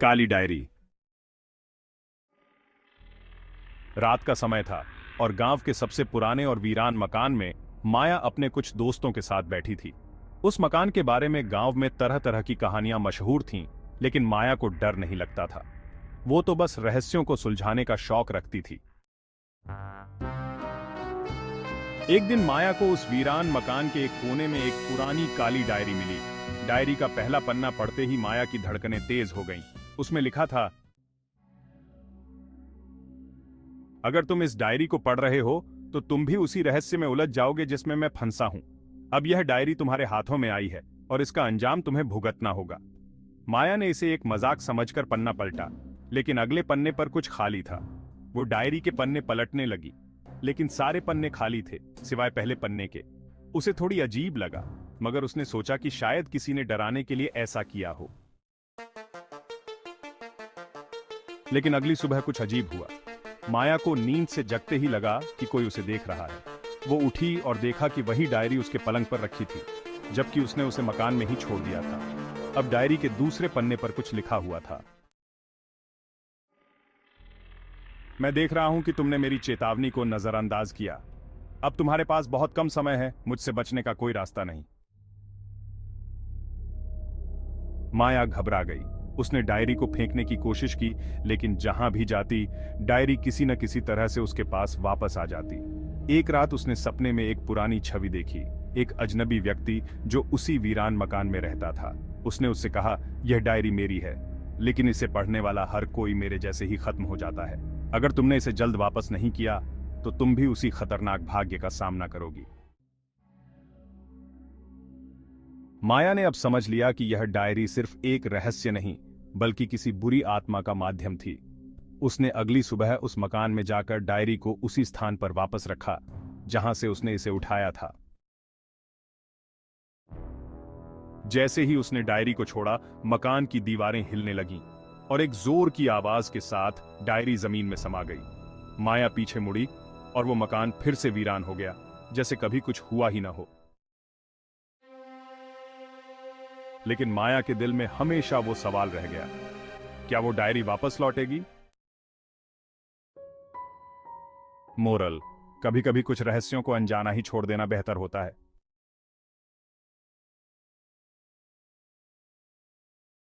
काली diary. रात का समय था और गांव के सबसे पुराने और वीरान मकान में माया अपने कुछ दोस्तों के साथ बैठी थी। उस मकान के बारे में गांव में तरह तरह की कहानियां मशहूर थीं, लेकिन माया को डर नहीं लगता था। वो तो बस रहस्यों को सुलझाने का शौक रखती थी। एक दिन माया को उस वीरान मकान के एक कोने में एक पुरानी काली डायरी मिली। डायरी का पहला पन्ना पढ़ते ही माया की धड़कनें तेज हो गईं। उसमें लिखा था, अगर तुम इस डायरी को पढ़ रहे हो तो तुम भी उसी रहस्य में उलझ जाओगे जिसमें मैं फंसा हूं। अब यह डायरी तुम्हारे हाथों में आई है और इसका अंजाम तुम्हें भुगतना होगा। माया ने इसे एक मजाक समझकर पन्ना पलटा, लेकिन अगले पन्ने पर कुछ खाली था। वो डायरी के पन्ने पलटने लगी, लेकिन सारे पन्ने खाली थे सिवाय पहले पन्ने के। उसे थोड़ी अजीब लगा, मगर उसने सोचा कि शायद किसी ने डराने के लिए ऐसा किया हो। लेकिन अगली सुबह कुछ अजीब हुआ। माया को नींद से जगते ही लगा कि कोई उसे देख रहा है। वो उठी और देखा कि वही डायरी उसके पलंग पर रखी थी, जबकि उसने उसे मकान में ही छोड़ दिया था। अब डायरी के दूसरे पन्ने पर कुछ लिखा हुआ था, मैं देख रहा हूं कि तुमने मेरी चेतावनी को नजरअंदाज किया। अब तुम्हारे पास बहुत कम समय है, मुझसे बचने का कोई रास्ता नहीं। माया घबरा गई। उसने डायरी को फेंकने की कोशिश की, लेकिन जहां भी जाती डायरी किसी न किसी तरह से उसके पास वापस आ जाती। एक रात उसने सपने में एक पुरानी छवि देखी, एक अजनबी व्यक्ति जो उसी वीरान मकान में रहता था। उसने उससे कहा, यह डायरी मेरी है, लेकिन इसे पढ़ने वाला हर कोई मेरे जैसे ही खत्म हो जाता है। अगर तुमने इसे जल्द वापस नहीं किया तो तुम भी उसी खतरनाक भाग्य का सामना करोगी। माया ने अब समझ लिया कि यह डायरी सिर्फ एक रहस्य नहीं, बल्कि किसी बुरी आत्मा का माध्यम थी। उसने अगली सुबह उस मकान में जाकर डायरी को उसी स्थान पर वापस रखा जहां से उसने इसे उठाया था। जैसे ही उसने डायरी को छोड़ा, मकान की दीवारें हिलने लगीं और एक जोर की आवाज के साथ डायरी जमीन में समा गई। माया पीछे मुड़ी और वो मकान फिर से वीरान हो गया, जैसे कभी कुछ हुआ ही ना हो। लेकिन माया के दिल में हमेशा वो सवाल रह गया, क्या वो डायरी वापस लौटेगी? मोरल: कभी कभी कुछ रहस्यों को अनजाना ही छोड़ देना बेहतर होता है।